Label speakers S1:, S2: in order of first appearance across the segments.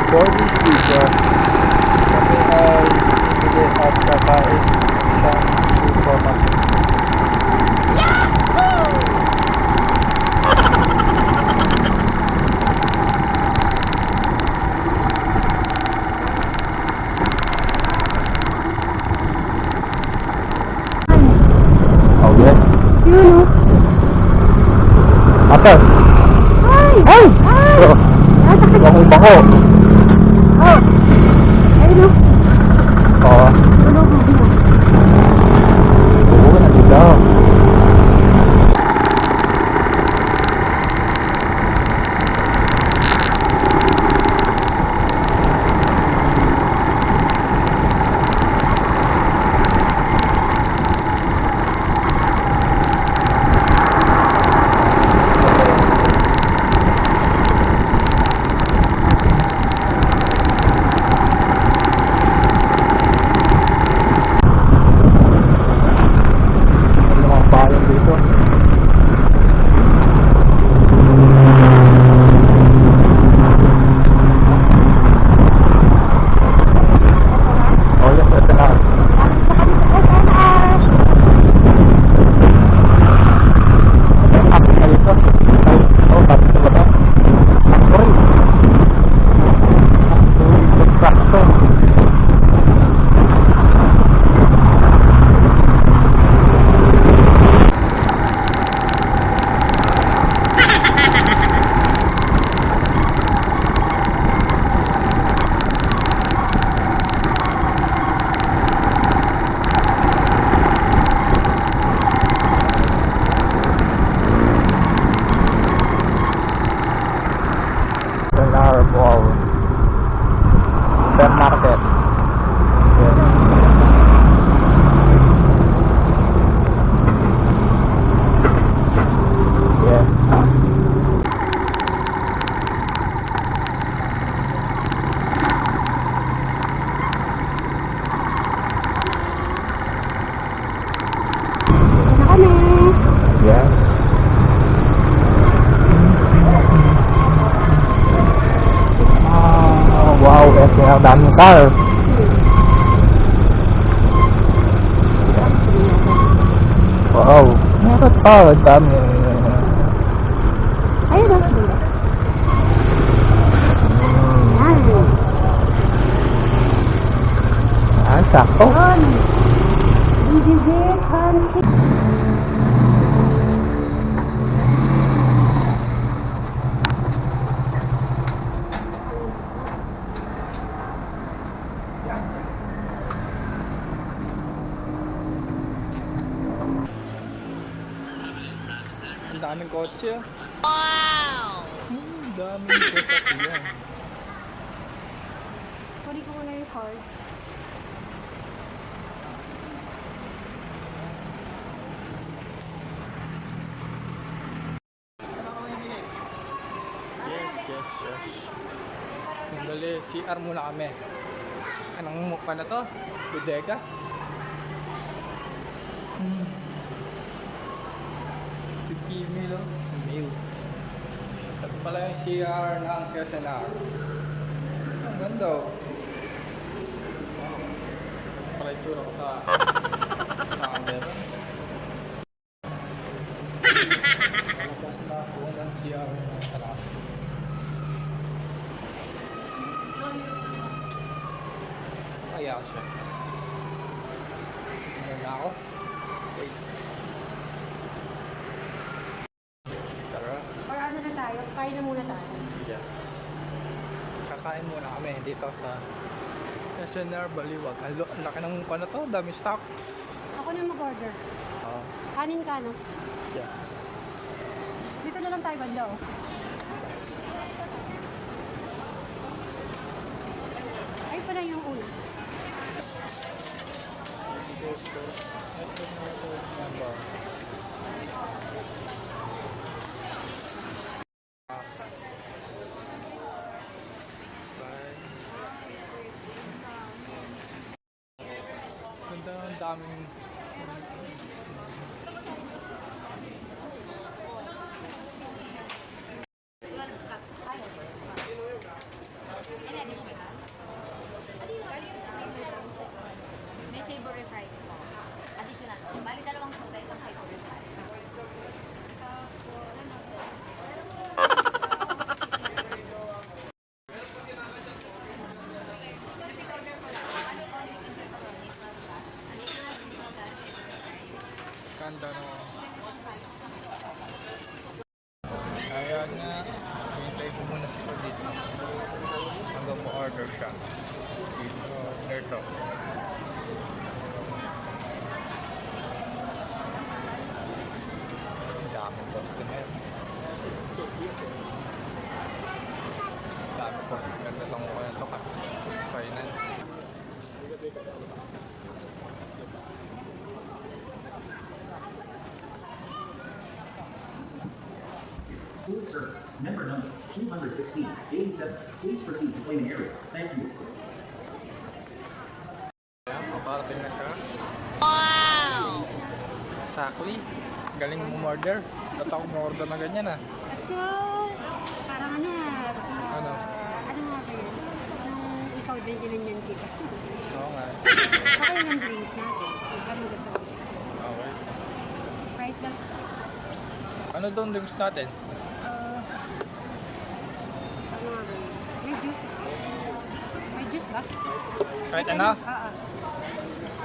S1: For this video, kami ay bibili at kakain sa isang supermarket. Oh yeah?
S2: Yun o.
S1: Ate!
S2: Ay!
S1: Ay!
S2: Ay!
S1: Bako-bako!
S2: Oh! Ayun o.
S1: Oo.
S2: Tulog mo din.
S1: Oo, nandito. Supermarket. Yeah.
S2: Na kami.
S1: Yeah. Wow, kasi ang daming car. Wow, meron pa, ang dami.
S2: Ayun o. Ayan.
S1: Ah, sakto.
S2: Yun. BBB Country.
S1: Ang daming kotse. Wow! Daming sasakyan.
S2: Kunin ko muna yung card.
S1: Yes. Sandali, CR muna kami. Anong mukha na to? Bodega? Pipimi lang sa mail. At pala yung CR ng KSNR. Ang ganda oh. Wow. Pala yung tsura ko sa camera. Palabas na ako ng CR ng sarap. Kaya siya. Ano na ako? Wait. Tara.
S2: Or ano na tayo? Kain na muna tayo.
S1: Yes. Kakain muna kami dito sa SNR Baliwag. Ang laki ng mukha na to. Dami stocks.
S2: Ako na mag-order.
S1: Oh,
S2: Kanin ka, no?
S1: yes.
S2: Dito na lang tayo banda, oh. Ay, pala yung una.
S1: Dito, SNR member. Ganda ng daming order siya. Dito, Nerso. Daming customer. Daming customer na lang ko ito ka. Finance.
S3: Food service, member number 216-87. Please proceed to claiming area. Thank you.
S1: Ayan, paparating na siya. Wow! Exactly. Galing mo order. Ba't ako mo-order na ganyan ah?
S2: So, parang ano
S1: Ano?
S2: ano nga ba yun? Yung ikaw din ginanyan kita.
S1: Oo nga.
S2: Saka yung drinks natin. Ano gusto mo?
S1: Okay.
S2: Price lang.
S1: Ano doon drinks natin?
S2: Ano nga ba yun? May juice. May juice ba?
S1: Kahit ano?
S2: Oo.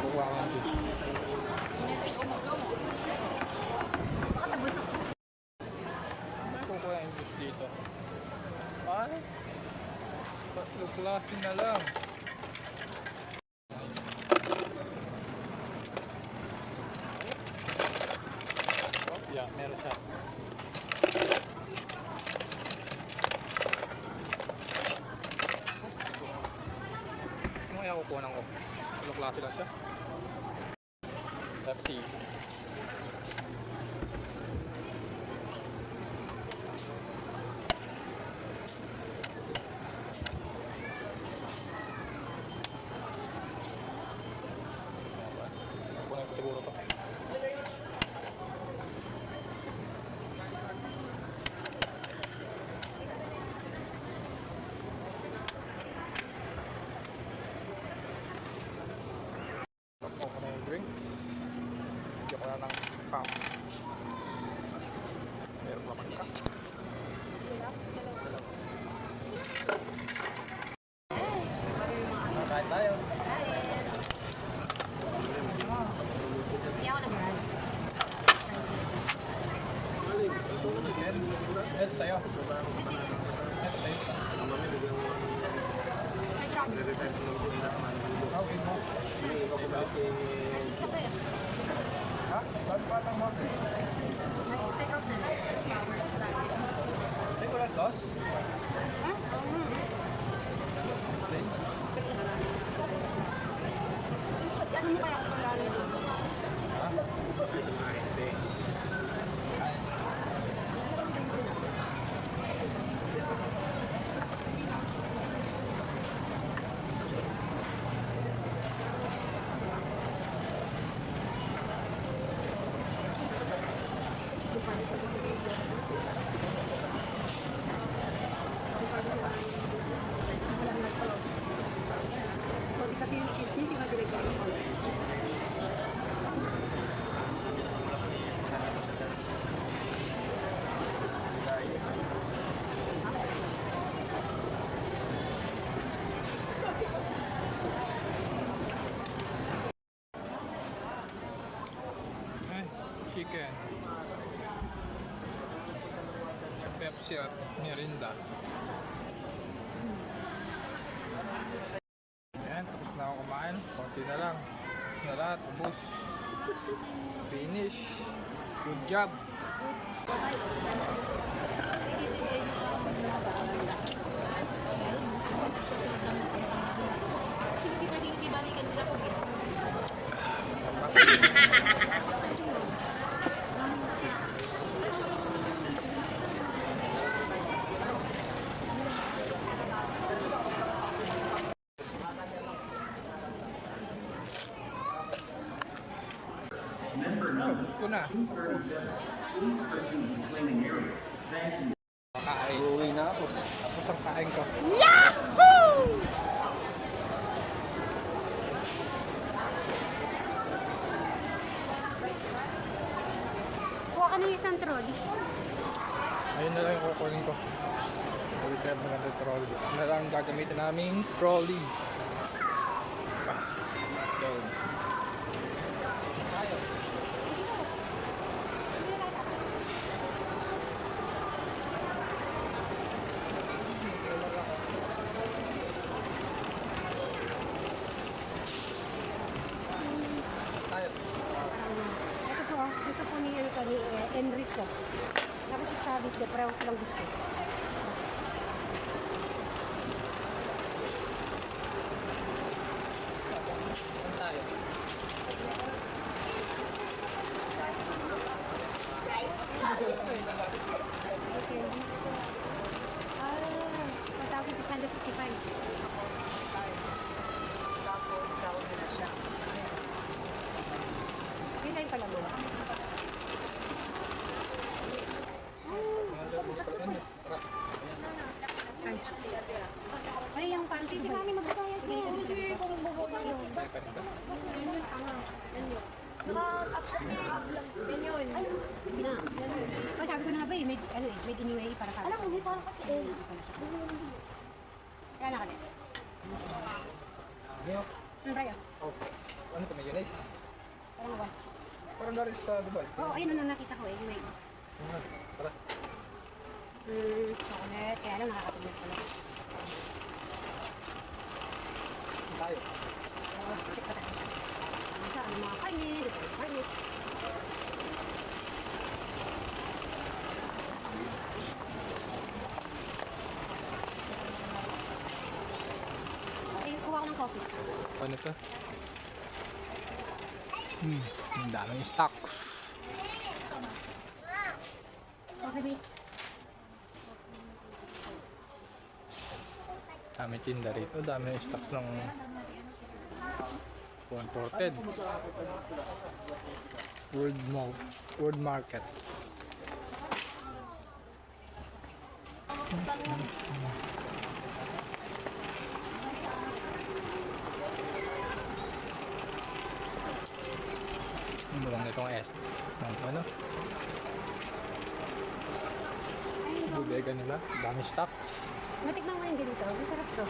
S1: Bukuha ka ng juice. Kukuha yung juice dito. Ay! Tatlo klase na lang. Oh, yeah, meron siya. Ano kaya kukunan ko? Tatlo klase lang siya. Let's see. Kunin ko siguro to. Tapos ko na yung drinks. Bigyan ko na ng cup. Meron pa mang cup. Kain tayo.
S2: Hindi ako nag-run.
S1: Ito sa'yo. Ito sa'yo. Okay mo. Ha? Ba't patang mo?
S2: Take out na lang.
S1: Hindi ko lang sauce.
S2: Ha?
S1: Plain.
S2: Ano mo kaya kung lalo dito?
S1: Ha?
S2: Kasi yung cheese niya, di ba direct ako?
S1: Eh, chicken. Sa Pepsi at Mirinda. Ayan, tapos na ako kumain. Konti na lang. Tapos na lahat. Ubus. Finish. Good job.
S3: Member number
S1: Ubus ko na.
S3: 237. Please proceed to claiming area. Thank you.
S1: Kain. Uwi na ako. Tapos ang kain ko.
S2: Kuha ka ng isang trolley.
S1: Ayun na lang yung kukunin ko. Uwi ka maganda trolley. Ano na lang gagamitin naming trolley. Ah, yun.
S2: Hindi, pareho silang gusto.
S1: Saan tayo?
S2: Okay. Ah, 1,655. Yun lang pala mo. Ay, yung panty. Si mami magbayad na yan. Hindi ko magbayad. Oh, sabi ko na nga ba made, made in UAE para sa akin. Alam mo, may parang kasi Kaya na kasi.
S1: Ano?
S2: Ano tayo?
S1: Okay. Ano ito? Mayonnaise?
S2: Parang one.
S1: Parang galing sa Dubai.
S2: Oo, ayun na nakita ko UAE.
S1: Tara.
S2: Chocolate. Kaya lang nakakatulog pala.
S1: Saan tayo?
S2: Check pa tayo. Sa ano mga karne, dito yung karne. Eh, kuha ko ng coffee.
S1: Ano ito? Ang daming stocks.
S2: Coffee mate.
S1: Dami tinda rito. Dami stocks ng imported. World Market. Ano lang itong S? Ano? Bodega nila. Dami stocks.
S2: Natikman mo yung ganito. Ang sarap to.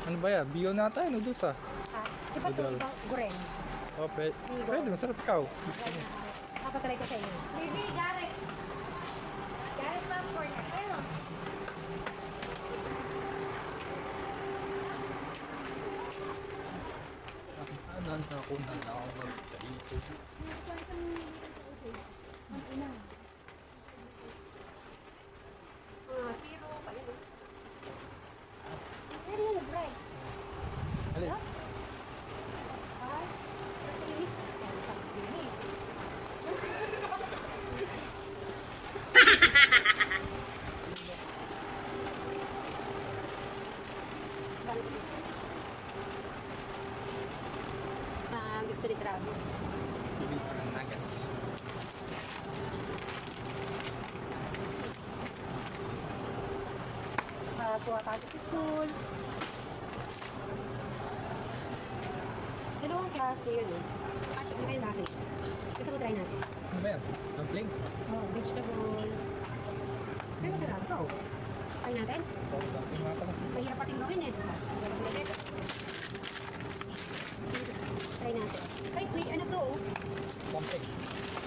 S1: Ano ba yan? Bio na tayo. Noodles ah.
S2: Iba to,
S1: Noodles.
S2: iba goreng.
S1: Oh, pwede. Masarap ikaw.
S2: Papatry ko sa inyo.
S4: Baby, Garek. Garek popcorn na. Pero,
S1: Ano na ako na ako sa ito.
S2: Zero. Ayun. Pero yun, dry.
S1: Alin?
S2: Gusto ni Travis.
S1: Bili pa ng nuggets.
S2: Kuha tayo sa school. Dalawang klase yun eh. Ano ba yung klase? Gusto ko try natin.
S1: Ano ba yan? Dumpling?
S2: Oh, vegetable. Ay, masarap. Ito. Try natin.
S1: Oh, dumpling nga pala.
S2: Mahirap kasing gawin eh. Try natin. Ay, may ano to oh.
S1: Dumplings.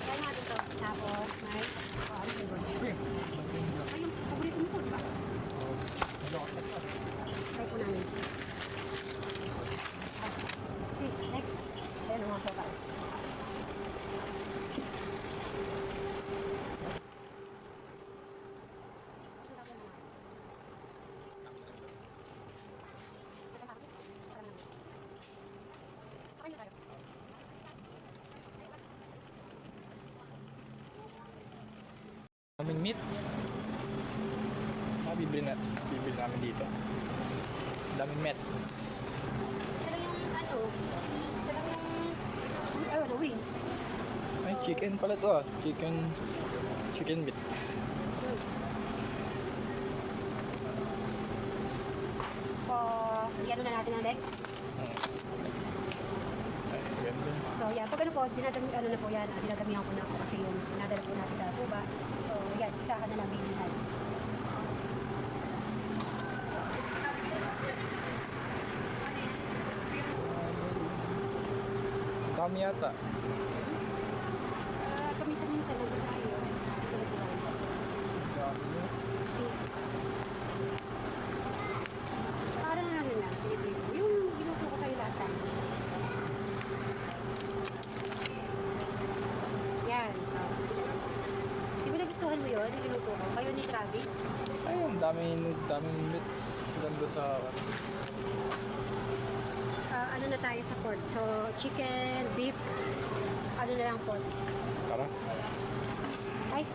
S2: Try natin to. Tapos, may... Oh, ano flavor? Ay, yung paborito mo to, di ba? Try po namin. Okay, next. Ayan ang mga sopa.
S1: Daming meat. Bibili namin dito. Daming meat.
S2: Ito lang yung ano, ito lang yung, ano, wings.
S1: Ay, chicken pala to ah. Chicken meat.
S2: So, i-ano na natin ang legs.
S1: Ay, ganda.
S2: So, yan. Pag ano po, ano na po yan, dinadamihan ko na po kasi yung nadala po natin sa tuba. So, yan, isa ka na lang bilihan.
S1: Dami yata.
S2: Paminsan-minsan lang tayo. Parang ano lang, yung ginuto ko sa'yo last time. Yan. Di ba
S1: Daming meats. Ganda sa
S2: Ano na tayo sa pork? So, chicken, beef, ano na lang pork.
S1: tara.
S2: Ay,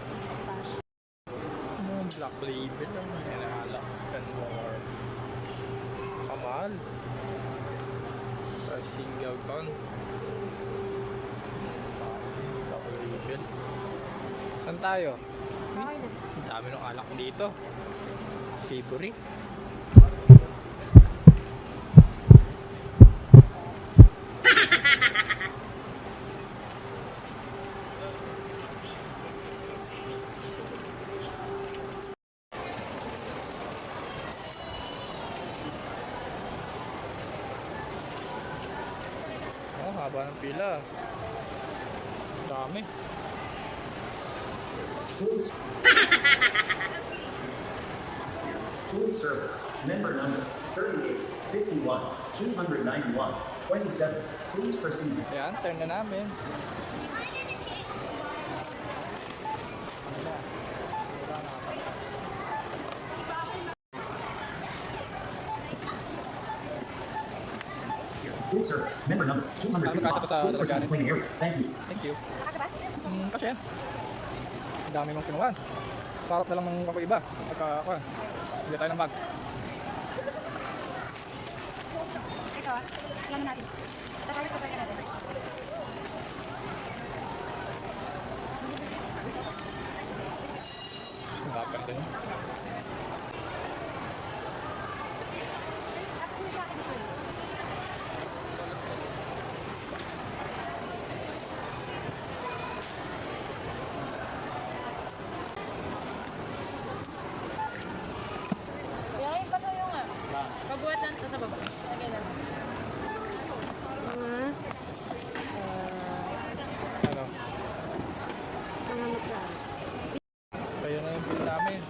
S2: gosh.
S1: Black label lang. Hinalak. And more. Kamahal. Sa Singleton. Black label. Saan tayo?
S2: Okay na.
S1: Ang dami ng alak dito. Favorite. Oh, haba ng pila. Dami.
S3: Food service, member number 38, 51, 291, 27. Please proceed.
S1: Ayan, turn na namin.
S3: Food service, member number 255. Please proceed to cleaning area. Thank you.
S1: Thank you.
S2: Nakasya ba?
S1: Kasi yan. Ang dami mong kinuha. Sarap na lang ng kapo iba. Pagka, hindi tayo ng bag.
S2: Ito ah. Alam natin. Tatay ko tayo natin.
S1: Hirapan din.
S4: Yakin pa sa'yo nga. Pabuhatan sa baba. Okay lang.
S2: Mga,
S1: Ano?
S2: mga magkano.
S1: Kaya na yung bill namin.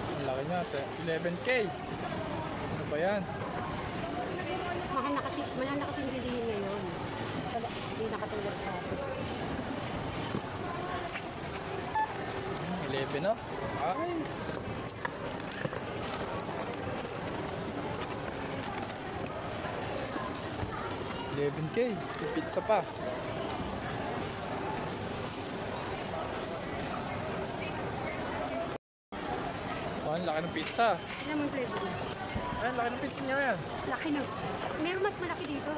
S1: Ang laki niya. 11K. Ano ba yan?
S2: Mahal na kasi yung bilihin ngayon. Hindi nakatulog sa atin.
S1: 11 no? Ay. $11K. May pizza pa. Oh, ang laki ng pizza.
S2: Alam mo yung flavor niya?
S1: Ay, ang laki ng pizza niya yan.
S2: Laki na. Meron mas malaki dito.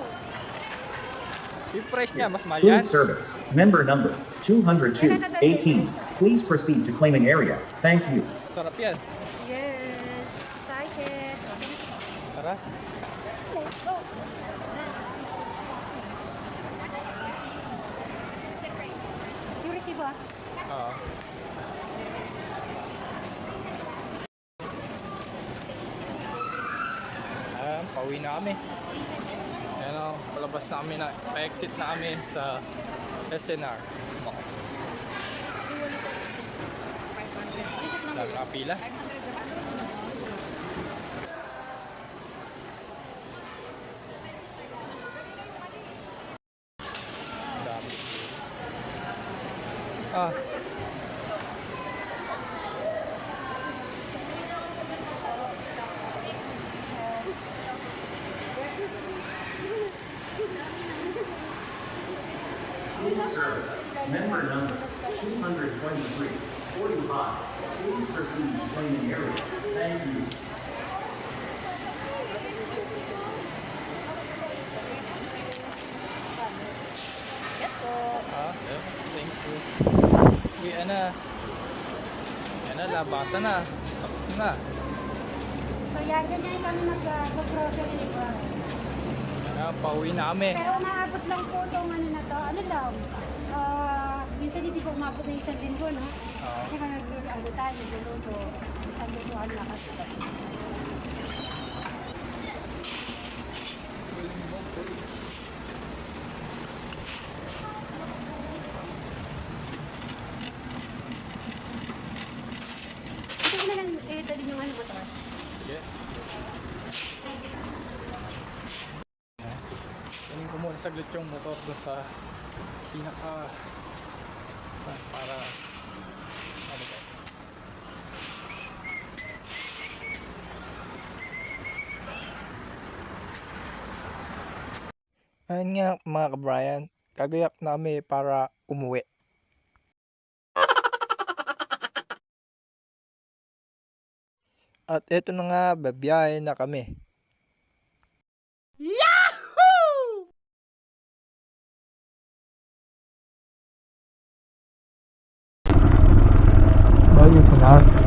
S1: Yung price niya, mas mahal yan.
S3: Food service, member number 202, 18. Please proceed to claiming area. Thank you.
S1: Sarap yan.
S2: Yes. Excited.
S1: Tara.
S2: Let's go. Yung resibo ah.
S1: Oo. Ayan, pauwi na kami. Ayan o, palabas na kami na, pa-exit na kami sa SNR. Nagkapila. Dami. Ah.
S3: Food service, member number 223, 45. Please proceed to claiming area. Thank you.
S1: Ah, sir. Thank you. Yan na. Yan na, labasan na. Tapos na.
S2: So yan, ganyan kami mag-grocery ni Bro.
S1: Yan na, pauwi na kami.
S2: Pero umaabot lang po itong ano na to. Ano daw? Minsan hindi po umabot na isang linggo, no?
S1: Oo.
S2: Kasi kami ano tayo, nagluluto. Isang linggo ano na kasi. Ito na lang, ito din yung ano motor.
S1: Sige. Kunin ko muna saglit yung motor doon sa pinaka para ano ba? Ayun nga mga kabrayan, kagayak na kami para umuwi. At eto na nga, babiyahe na kami. Yahoo! Bayo pa na.